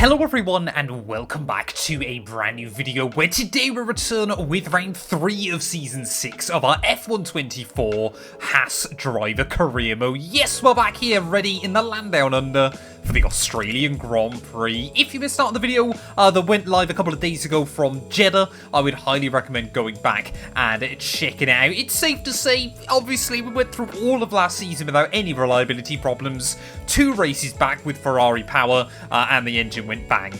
Hello everyone and welcome back to a brand new video where today we return with round 3 of season 6 of our F124 Haas driver career mode. Yes, we're back here ready in the land down under for the Australian Grand Prix. If you missed out on the video that went live a couple of days ago from Jeddah, I would highly recommend going back and checking it out. It's safe to say, obviously, we went through all of last season without any reliability problems. 2 races back with Ferrari power and the engine went bang.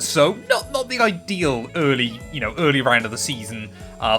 So not the ideal early round of the season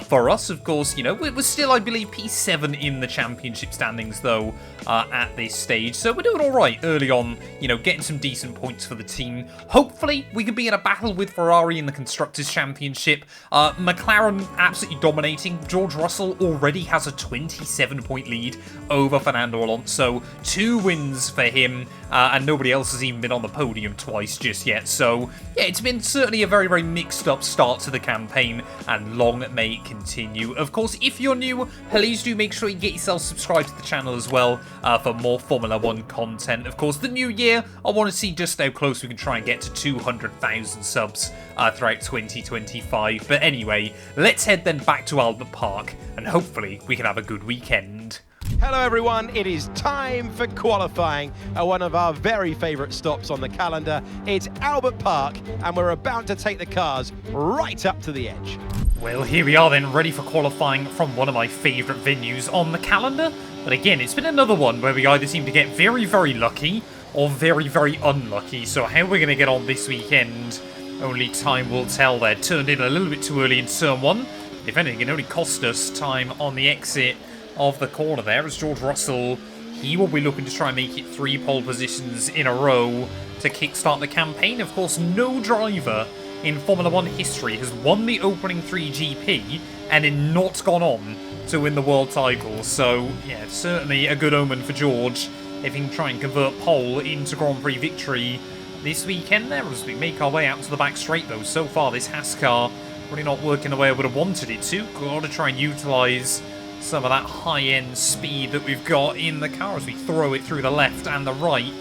for us. Of course, it was still, I believe, P7 in the championship standings though at this stage. So we're doing all right early on, getting some decent points for the team. Hopefully we can be in a battle with Ferrari in the Constructors' Championship. McLaren absolutely dominating. George Russell already has a 27-point lead over Fernando Alonso. 2 wins for him, and nobody else has even been on the podium twice just yet. So yeah, it's been certainly a very, very mixed up start to the campaign, and long may it continue. Of course, if you're new, please do make sure you get yourself subscribed to the channel as well for more Formula 1 content. Of course, the new year, I want to see just how close we can try and get to 200,000 subs throughout 2025. But anyway, let's head then back to Albert Park, and hopefully we can have a good weekend. Hello everyone, it is time for qualifying at one of our very favourite stops on the calendar. It's Albert Park, and we're about to take the cars right up to the edge. Well, here we are then, ready for qualifying from one of my favourite venues on the calendar. But again, it's been another one where we either seem to get very, very lucky or very, very unlucky. So how we're going to get on this weekend, only time will tell there. Turned in a little bit too early in turn 1. If anything, it only cost us time on the exit of the corner there, as George Russell, he will be looking to try and make it 3 pole positions in a row to kickstart the campaign. Of course, no driver in Formula 1 history has won the opening 3 GP and then not gone on to win the world title. So yeah, certainly a good omen for George if he can try and convert pole into Grand Prix victory this weekend there, as we make our way out to the back straight though. So far this Haas car really not working the way I would have wanted it to. Got to try and utilise some of that high-end speed that we've got in the car as we throw it through the left and the right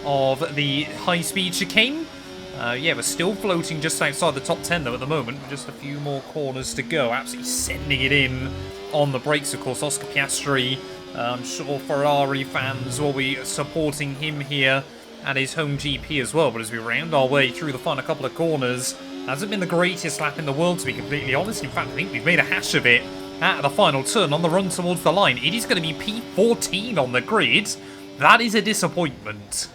of the high-speed chicane. Yeah, we're still floating just outside the top 10 though at the moment. Just a few more corners to go. Absolutely sending it in on the brakes, of course. Oscar Piastri, I'm sure Ferrari fans will be supporting him here at his home GP as well. But as we round our way through the final couple of corners, hasn't been the greatest lap in the world, to be completely honest. In fact, I think we've made a hash of it at the final turn on the run towards the line. It is going to be P14 on the grid. That is a disappointment.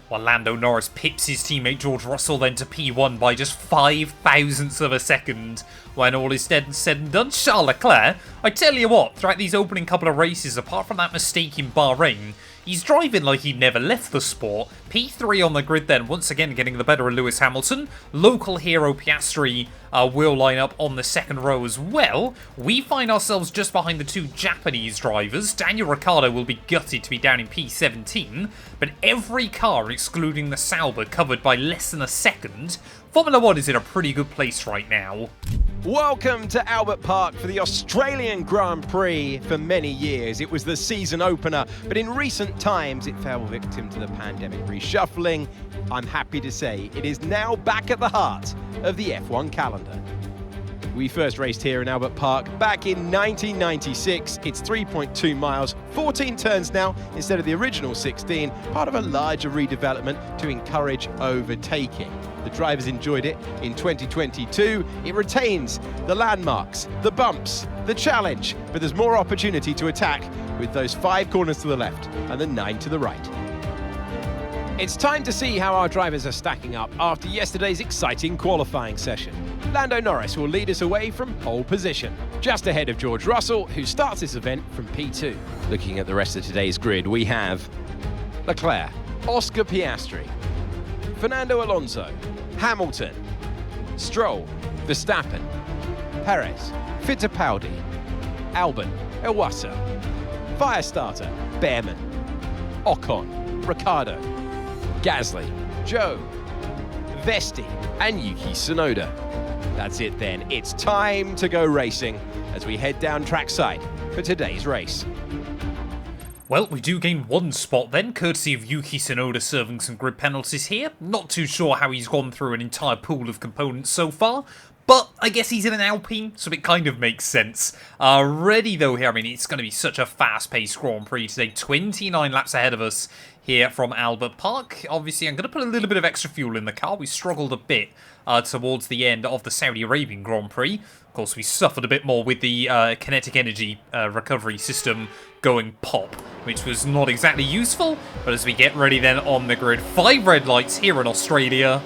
While Lando Norris pips his teammate George Russell then to P1 by just 5 thousandths of a second. When all is said and done, Charles Leclerc, I tell you what, throughout these opening couple of races, apart from that mistake in Bahrain, he's driving like he never left the sport. P3 on the grid then, once again getting the better of Lewis Hamilton. Local hero Piastri will line up on the second row as well. We find ourselves just behind the 2 Japanese drivers. Daniel Ricciardo will be gutted to be down in P17, but every car, excluding the Sauber, covered by less than a second. Formula 1 is in a pretty good place right now. Welcome to Albert Park for the Australian Grand Prix. For many years it was the season opener, but in recent times it fell victim to the pandemic reshuffling. I'm happy to say it is now back at the heart of the F1 calendar. We first raced here in Albert Park back in 1996. It's 3.2 miles, 14 turns now instead of the original 16, part of a larger redevelopment to encourage overtaking. The drivers enjoyed it in 2022. It retains the landmarks, the bumps, the challenge, but there's more opportunity to attack with those 5 corners to the left and the 9 to the right. It's time to see how our drivers are stacking up after yesterday's exciting qualifying session. Lando Norris will lead us away from pole position, just ahead of George Russell, who starts this event from P2. Looking at the rest of today's grid, we have Leclerc, Oscar Piastri, Fernando Alonso, Hamilton, Stroll, Verstappen, Perez, Fittipaldi, Albon, Iwasa, Firestarter, Behrman, Ocon, Ricciardo, Gasly, Joe, Vesti, and Yuki Tsunoda. That's it then, it's time to go racing as we head down trackside for today's race. Well, we do gain one spot then, courtesy of Yuki Tsunoda serving some grid penalties here. Not too sure how he's gone through an entire pool of components so far, but I guess he's in an Alpine, so it kind of makes sense. Ready though here, I mean, it's going to be such a fast-paced Grand Prix today. 29 laps ahead of us here from Albert Park. Obviously, I'm going to put a little bit of extra fuel in the car. We struggled a bit towards the end of the Saudi Arabian Grand Prix. Of course, we suffered a bit more with the kinetic energy recovery system going pop, which was not exactly useful. But as we get ready then on the grid, 5 red lights here in Australia.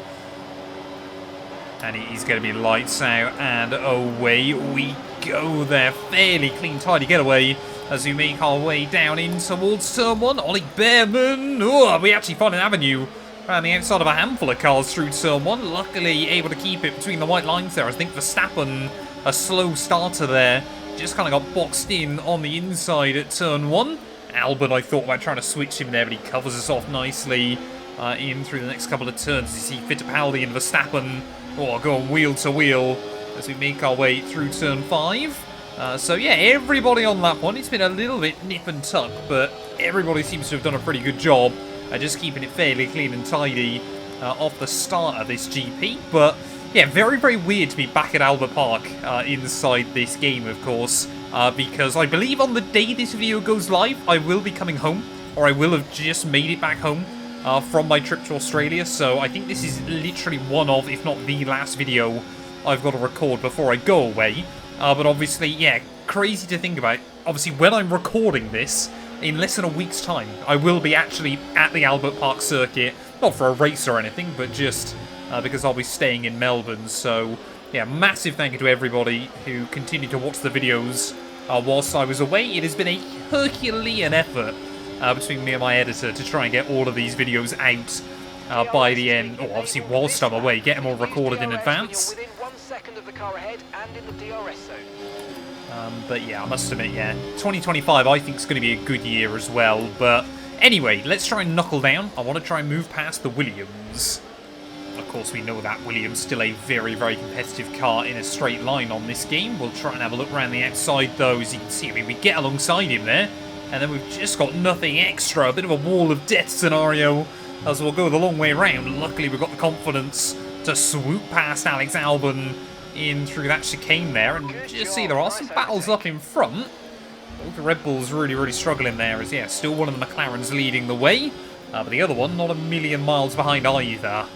And it is going to be lights out, and away we go there. Fairly clean, tidy getaway as we make our way down in towards turn 1. Ollie Behrman. Oh, we actually find an avenue around the outside of a handful of cars through turn 1. Luckily able to keep it between the white lines there. I think Verstappen, a slow starter there, just kind of got boxed in on the inside at turn 1. Albon, I thought about trying to switch him there, but he covers us off nicely in through the next couple of turns. You see Fittipaldi and Verstappen going wheel to wheel as we make our way through turn 5. So yeah, everybody on that one. It's been a little bit nip and tuck, but everybody seems to have done a pretty good job just keeping it fairly clean and tidy off the start of this GP. But yeah, very, very weird to be back at Albert Park inside this game, of course, because I believe on the day this video goes live, I will be coming home, or I will have just made it back home from my trip to Australia. So I think this is literally one of, if not the last video I've got to record before I go away. But obviously, yeah, crazy to think about. Obviously, when I'm recording this, in less than a week's time, I will be actually at the Albert Park circuit. Not for a race or anything, but just because I'll be staying in Melbourne. So, yeah, massive thank you to everybody who continued to watch the videos whilst I was away. It has been a Herculean effort between me and my editor to try and get all of these videos out by the end, or obviously whilst I'm away, get them all recorded in advance. But yeah, I must admit, yeah, 2025 I think is going to be a good year as well. But anyway, let's try and knuckle down. I want to try and move past the Williams. Of course, we know that Williams still a very, very competitive car in a straight line on this game. We'll try and have a look around the outside though. As you can see, I mean, we get alongside him there, and then we've just got nothing extra. A bit of a wall of death scenario as we'll go the long way around. Luckily, we've got the confidence to swoop past Alex Albon in through that chicane there, and just see there are some battles up in front. The Red Bull's really, really struggling there, as yeah, still one of the McLarens leading the way, but the other one not a million miles behind either.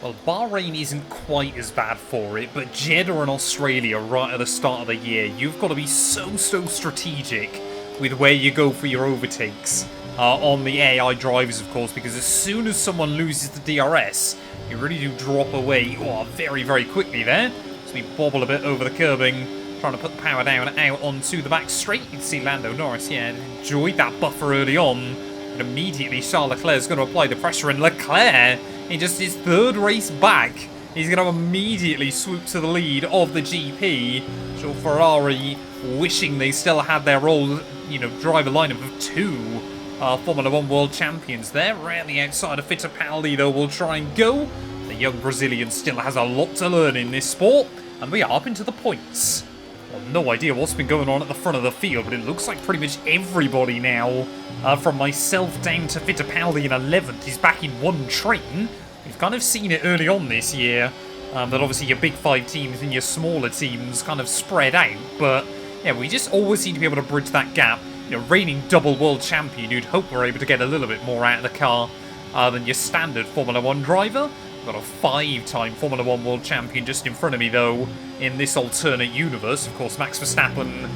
Well, Bahrain isn't quite as bad for it, but Jeddah and Australia right at the start of the year, you've got to be so strategic with where you go for your overtakes on the AI drivers, of course, because as soon as someone loses the DRS, you really do drop away very, very quickly there. So we bobble a bit over the curbing, trying to put the power down out onto the back straight. You can see Lando Norris, yeah, enjoyed that buffer early on, and immediately Charles Leclerc's going to apply the pressure, and Leclerc, in just his 3rd race back, he's going to immediately swoop to the lead of the GP. So Ferrari wishing they still had their old, driver lineup of 2 Formula 1 world champions there. Around the outside of Fittipaldi, though, will try and go. The young Brazilian still has a lot to learn in this sport, and we are up into the points. Well, no idea what's been going on at the front of the field, but it looks like pretty much everybody now, from myself down to Fittipaldi in 11th, is back in one train. We've kind of seen it early on this year, that obviously your big 5 teams and your smaller teams kind of spread out, but yeah, we just always seem to be able to bridge that gap. Reigning double world champion, you'd hope we're able to get a little bit more out of the car than your standard Formula 1 driver. We've got a 5-time Formula 1 world champion just in front of me, though, in this alternate universe. Of course, Max Verstappen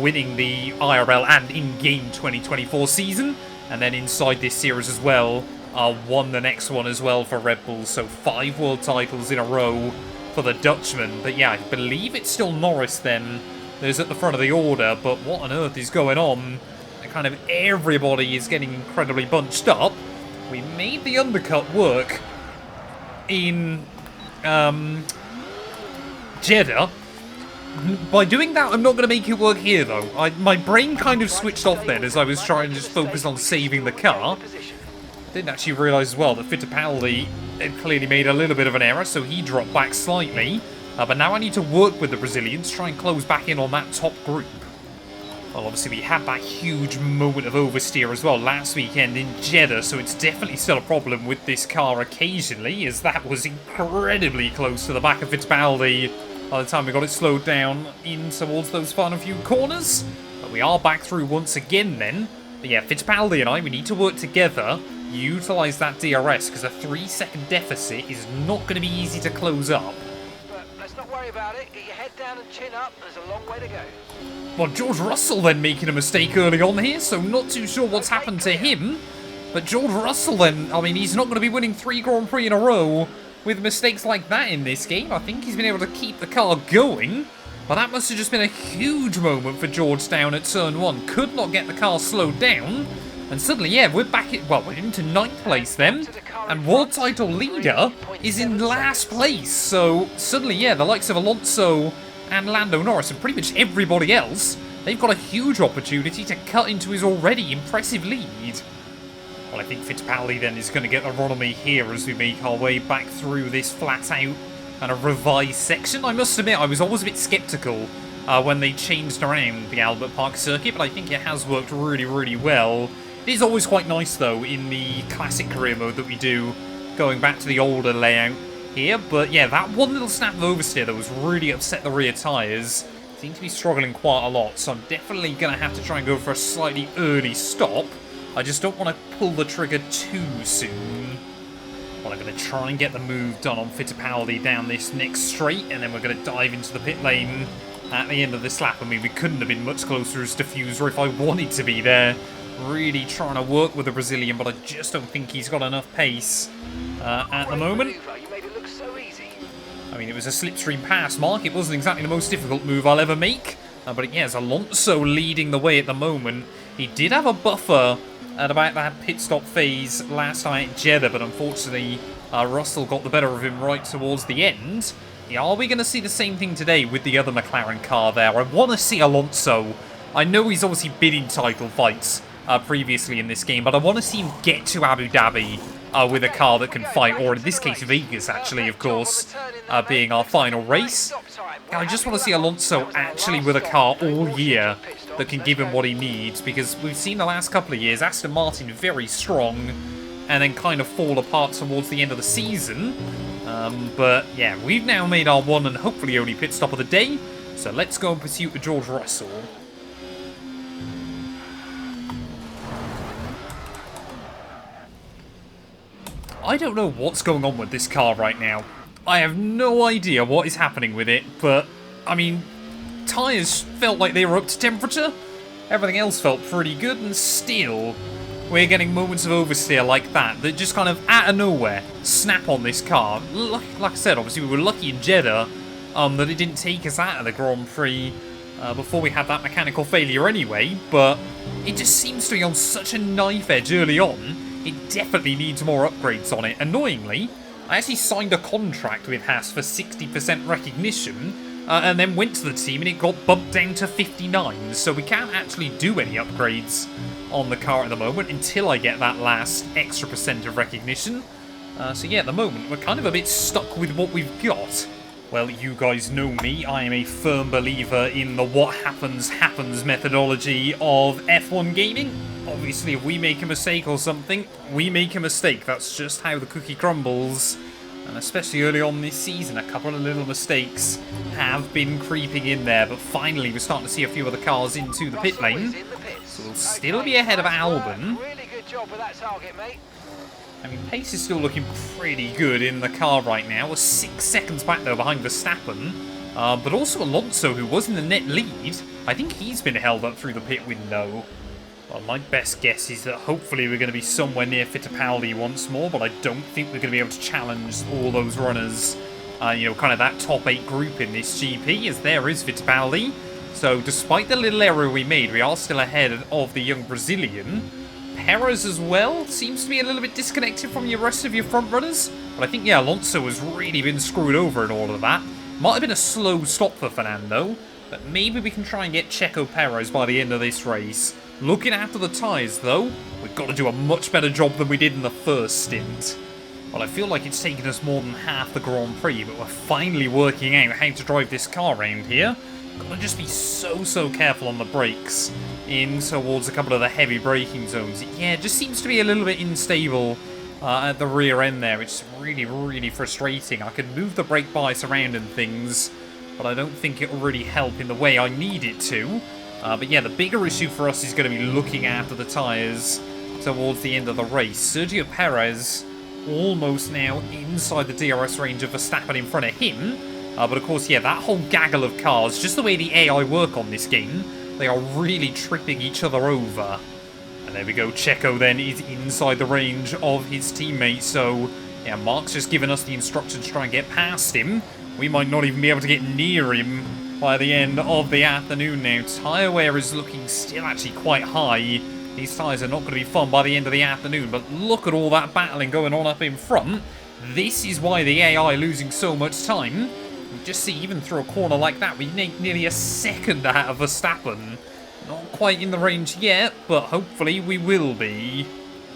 winning the IRL and in-game 2024 season. And then inside this series as well, won the next one as well for Red Bull. So 5 world titles in a row for the Dutchman. But yeah, I believe it's still Norris then who's at the front of the order, but what on earth is going on? Kind of everybody is getting incredibly bunched up. We made the undercut work in Jeddah. By doing that, I'm not going to make it work here, though. My brain kind of switched off then as I was trying to just focus on saving the car. Didn't actually realise as well that Fittipaldi had clearly made a little bit of an error, so he dropped back slightly. But now I need to work with the Brazilians, try and close back in on that top group. Well, obviously we had that huge moment of oversteer as well last weekend in Jeddah, so it's definitely still a problem with this car occasionally, as that was incredibly close to the back of Fittipaldi by the time we got it slowed down in towards those final few corners. But we are back through once again then. But yeah, Fittipaldi and I, we need to work together, utilise that DRS, because a 3-second deficit is not going to be easy to close up. But let's not worry about it. Get your head down and chin up. There's a long way to go. Well, George Russell then making a mistake early on here, so not too sure what's happened to him. But George Russell then, I mean, he's not going to be winning 3 Grand Prix in a row with mistakes like that in this game. I think he's been able to keep the car going. But that must have just been a huge moment for George down at turn 1. Could not get the car slowed down. And suddenly, yeah, we're back at, well, we're into 9th place then. And world title leader is in last place. So suddenly, yeah, the likes of Alonso and Lando Norris and pretty much everybody else, they've got a huge opportunity to cut into his already impressive lead. Well, I think Fittipaldi then is going to get the run on me here as we make our way back through this flat out and a revised section. I must admit, I was always a bit sceptical when they changed around the Albert Park circuit, but I think it has worked really, really well. It is always quite nice, though, in the classic career mode that we do, going back to the older layout here. But yeah, that one little snap of oversteer that was really upset the rear tyres seem to be struggling quite a lot, so I'm definitely going to have to try and go for a slightly early stop. I just don't want to pull the trigger too soon. Well, I'm going to try and get the move done on Fittipaldi down this next straight, and then we're going to dive into the pit lane at the end of this lap. I mean, we couldn't have been much closer as diffuser if I wanted to be there. Really trying to work with the Brazilian, but I just don't think he's got enough pace at the moment. I mean, it was a slipstream pass, Mark. It wasn't exactly the most difficult move I'll ever make. But yeah, it's Alonso leading the way at the moment. He did have a buffer at about that pit stop phase last night at Jeddah, but unfortunately Russell got the better of him right towards the end. Yeah, are we going to see the same thing today with the other McLaren car there? I want to see Alonso. I know he's obviously been in title fights previously in this game, but I want to see him get to Abu Dhabi with a car that can fight, or in this case Vegas actually, of course, being our final race. I just want to see Alonso actually with a car all year that can give him what he needs, because we've seen the last couple of years Aston Martin very strong and then kind of fall apart towards the end of the season. But yeah, we've now made our one and hopefully only pit stop of the day, so let's go in pursuit of George Russell. I don't know what's going on with this car right now. I have no idea what is happening with it, but, I mean, tyres felt like they were up to temperature. Everything else felt pretty good, and still, we're getting moments of oversteer like that just kind of, out of nowhere, snap on this car. Like I said, obviously we were lucky in Jeddah that it didn't take us out of the Grand Prix before we had that mechanical failure anyway, but it just seems to be on such a knife edge early on. It definitely needs more upgrades on it. Annoyingly, I actually signed a contract with Haas for 60% recognition, and then went to the team and it got bumped down to 59, so we can't actually do any upgrades on the car at the moment until I get that last extra percent of recognition. So yeah, at the moment, we're kind of a bit stuck with what we've got. Well, you guys know me. I am a firm believer in the what happens, happens methodology of F1 gaming. Obviously, if we make a mistake or something, we make a mistake. That's just how the cookie crumbles. And especially early on this season, a couple of little mistakes have been creeping in there. But finally, we're starting to see a few other cars into the pit lane. So we'll still be ahead of Albon. Really good job with that target, mate. I mean, pace is still looking pretty good in the car right now. We're 6 seconds back, though, behind Verstappen. But also Alonso, who was in the net lead. I think he's been held up through the pit window. Well, my best guess is that hopefully we're going to be somewhere near Fittipaldi once more, but I don't think we're going to be able to challenge all those runners, you know, kind of that top 8 group in this GP, as there is Fittipaldi. So despite the little error we made, we are still ahead of the young Brazilian. Perez as well seems to be a little bit disconnected from the rest of your front runners, but I think, yeah, Alonso has really been screwed over in all of that. Might have been a slow stop for Fernando, but maybe we can try and get Checo Perez by the end of this race. Looking after the tyres, though, we've got to do a much better job than we did in the first stint. Well, I feel like it's taken us more than half the Grand Prix, but we're finally working out how to drive this car around here. Gotta just be so careful on the brakes in towards a couple of the heavy braking zones. Yeah, it just seems to be a little bit unstable at the rear end there, which is really frustrating. I can move the brake bias around and things, but I don't think it will really help in the way I need it to. But yeah, the bigger issue for us is going to be looking after the tyres towards the end of the race. Sergio Perez almost now inside the DRS range of Verstappen in front of him. But of course, yeah, that whole gaggle of cars, just the way the AI work on this game, they are really tripping each other over. And there we go, Checo then is inside the range of his teammate, so yeah, Mark's just given us the instruction to try and get past him. We might not even be able to get near him by the end of the afternoon now. Tyre wear is looking still actually quite high. These tyres are not going to be fun by the end of the afternoon, but look at all that battling going on up in front. This is why the AI losing so much time. Just see, even through a corner like that, we need nearly a second out of Verstappen. Not quite in the range yet, but hopefully we will be.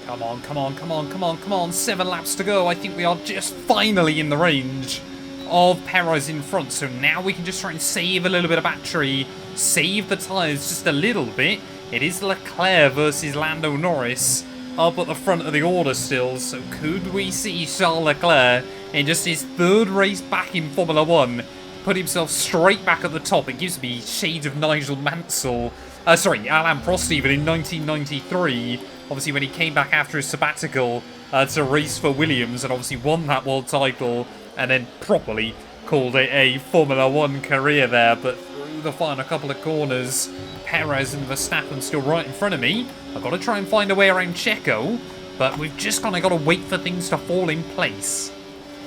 Come on. 7 laps to go. I think we are just finally in the range of Perez in front. So now we can just try and save a little bit of battery, save the tyres just a little bit. It is Leclerc versus Lando Norris up at the front of the order still. So could we see Charles Leclerc in just his 3rd race back in Formula 1 put himself straight back at the top? It gives me shades of Nigel Mansell. Alain Prost even in 1993. Obviously when he came back after his sabbatical to race for Williams and obviously won that world title and then properly called it a Formula 1 career there. But through the final couple of corners, Perez and Verstappen still right in front of me. I've got to try and find a way around Checo, but we've just kind of got to wait for things to fall in place.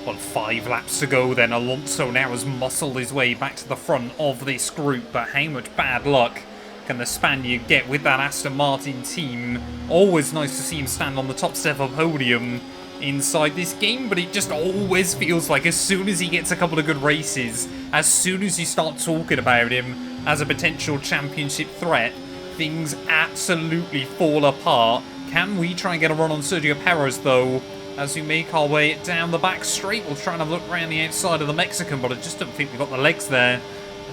Well, 5 laps to go then. Alonso now has muscled his way back to the front of this group, but how much bad luck can the Spaniard get with that Aston Martin team? Always nice to see him stand on the top step of podium inside this game, but it just always feels like as soon as he gets a couple of good races, as soon as you start talking about him as a potential championship threat, things absolutely fall apart. Can we try and get a run on Sergio Perez though, as we make our way down the back straight? We'll try and have a look around the outside of the Mexican, but I just don't think we've got the legs there.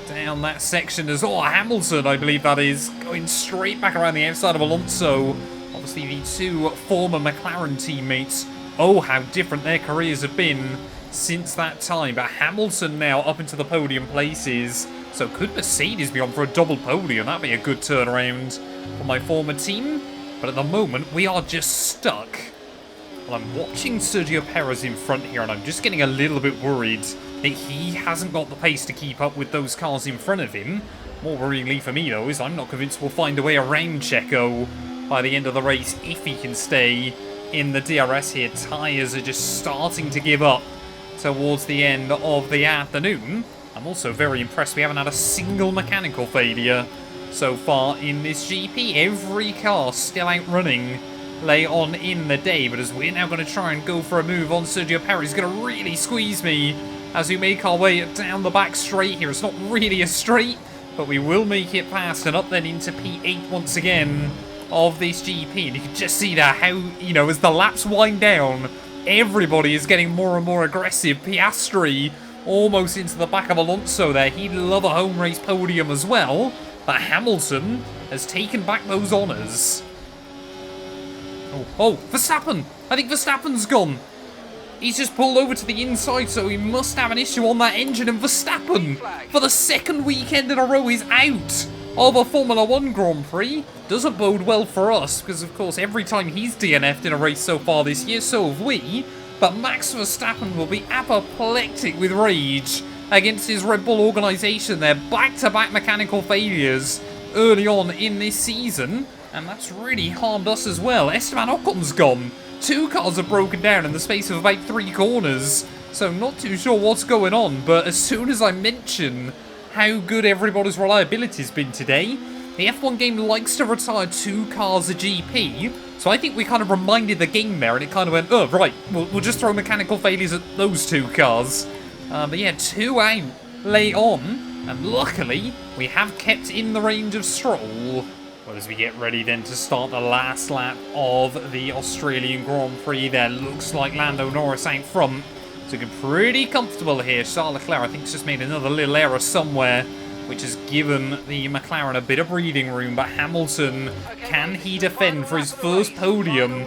Down that section as Hamilton, I believe that is, going straight back around the outside of Alonso. Obviously the 2 former McLaren teammates. Oh, how different their careers have been since that time. But Hamilton now up into the podium places. So could Mercedes be on for a double podium? That'd be a good turnaround for my former team. But at the moment, we are just stuck. Well, I'm watching Sergio Perez in front here, and I'm just getting a little bit worried that he hasn't got the pace to keep up with those cars in front of him. More worryingly for me, though, is I'm not convinced we'll find a way around Checo by the end of the race if he can stay in the DRS here. Tyres are just starting to give up towards the end of the afternoon. I'm also very impressed we haven't had a single mechanical failure so far in this GP. Every car still out running late on in the day, but as we're now going to try and go for a move on Sergio Perez, he's going to really squeeze me as we make our way down the back straight here. It's not really a straight, but we will make it past and up then into P8 once again of this GP. And you can just see that how, as the laps wind down, everybody is getting more and more aggressive. Piastri almost into the back of Alonso there. He'd love a home race podium as well, but Hamilton has taken back those honours. Oh, Verstappen! I think Verstappen's gone. He's just pulled over to the inside, so he must have an issue on that engine. And Verstappen, for the 2nd weekend in a row, is out of a Formula 1 Grand Prix. Doesn't bode well for us, because of course every time he's DNF'd in a race so far this year, so have we. But Max Verstappen will be apoplectic with rage against his Red Bull organisation there. Back-to-back mechanical failures early on in this season, and that's really harmed us as well. Esteban Ocon's gone. 2 cars have broken down in the space of about 3 corners, so not too sure what's going on. But as soon as I mention how good everybody's reliability has been today, the F1 game likes to retire 2 cars a GP, so I think we kind of reminded the game there, and it kind of went, oh, right, we'll just throw mechanical failures at those 2 cars. But yeah, 2 out late on, and luckily, we have kept in the range of Stroll. Well, as we get ready then to start the last lap of the Australian Grand Prix there, looks like Lando Norris out front. So looking pretty comfortable here. Charles Leclerc, I think, has just made another little error somewhere which has given the McLaren a bit of breathing room. But Hamilton, can he defend for his first podium?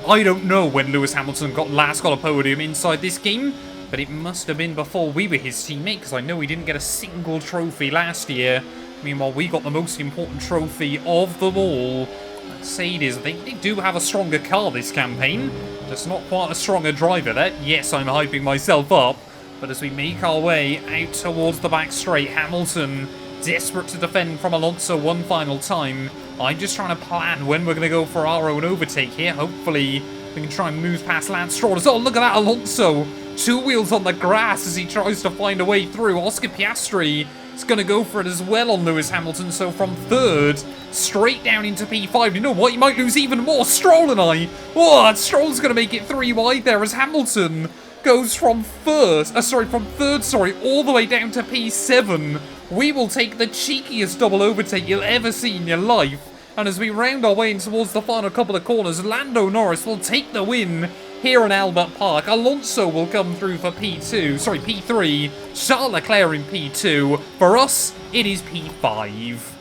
I don't know when Lewis Hamilton last got a podium inside this game, but it must have been before we were his teammate, because I know he didn't get a single trophy last year. Meanwhile, we got the most important trophy of them all. Mercedes, I think they do have a stronger car this campaign, just not quite a stronger driver there. Yes, I'm hyping myself up, but as we make our way out towards the back straight, Hamilton desperate to defend from Alonso one final time. I'm just trying to plan when we're going to go for our own overtake here. Hopefully, we can try and move past Lance Stroll. Oh, look at that, Alonso! 2 wheels on the grass as he tries to find a way through. Oscar Piastri is going to go for it as well on Lewis Hamilton. So from third, straight down into P5. You know what? He might lose even more. Stroll and I. Oh, Stroll's going to make it 3 wide there as Hamilton goes from third, all the way down to P7. We will take the cheekiest double overtake you'll ever see in your life. And as we round our way in towards the final couple of corners, Lando Norris will take the win here in Albert Park. Alonso will come through for P3. Charles Leclerc in P2. For us, it is P5.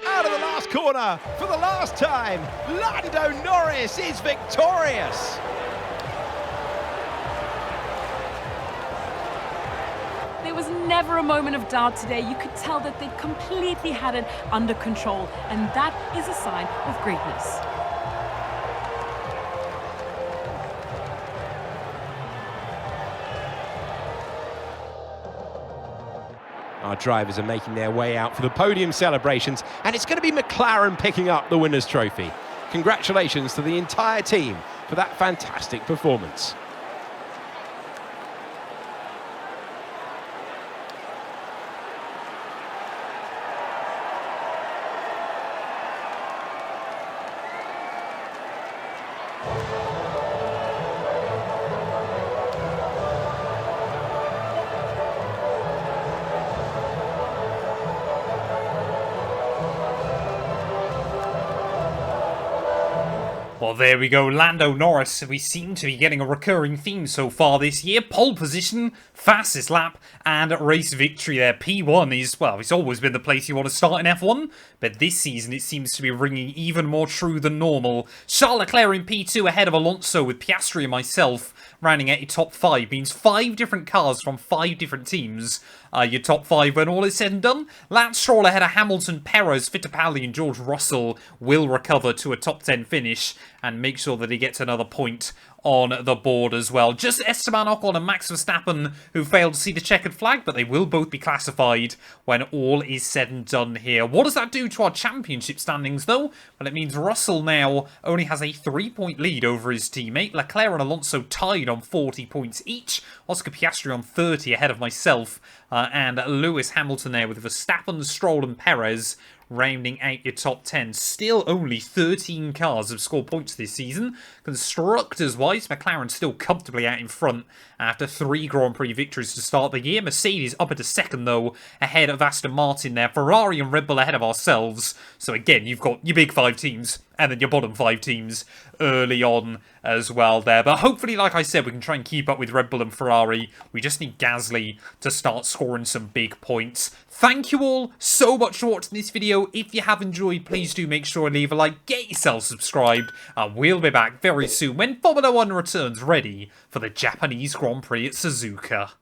Out of the last corner for the last time, Lando Norris is victorious. There was never a moment of doubt today. You could tell that they completely had it under control, and that is a sign of greatness. Our drivers are making their way out for the podium celebrations, and it's going to be McLaren picking up the winner's trophy. Congratulations to the entire team for that fantastic performance. Well, there we go, Lando Norris. We seem to be getting a recurring theme so far this year. Pole position, fastest lap, and race victory there. P1 is, well, it's always been the place you want to start in F1, but this season it seems to be ringing even more true than normal. Charles Leclerc in P2 ahead of Alonso, with Piastri and myself rounding out your top 5. Means 5 different cars from 5 different teams. Your top 5 when all is said and done. Lance Stroll ahead of Hamilton, Perez, Fittipaldi and George Russell will recover to a top 10 finish and make sure that he gets another point on the board as well. Just Esteban Ocon and Max Verstappen who failed to see the checkered flag, but they will both be classified when all is said and done here. What does that do to our championship standings though? Well, it means Russell now only has a 3-point lead over his teammate. Leclerc and Alonso tied on 40 points each. Oscar Piastri on 30 ahead of myself. And Lewis Hamilton there with Verstappen, Stroll and Perez rounding out your top 10. Still only 13 cars have scored points this season. Constructors-wise, McLaren still comfortably out in front after 3 Grand Prix victories to start the year. Mercedes up at a second, though, ahead of Aston Martin there. Ferrari and Red Bull ahead of ourselves. So again, you've got your big 5 teams and then your bottom 5 teams early on as well there. But hopefully, like I said, we can try and keep up with Red Bull and Ferrari. We just need Gasly to start scoring some big points. Thank you all so much for watching this video. If you have enjoyed, please do make sure to leave a like, get yourself subscribed, and we'll be back very soon when Formula 1 returns ready for the Japanese Grand Prix at Suzuka.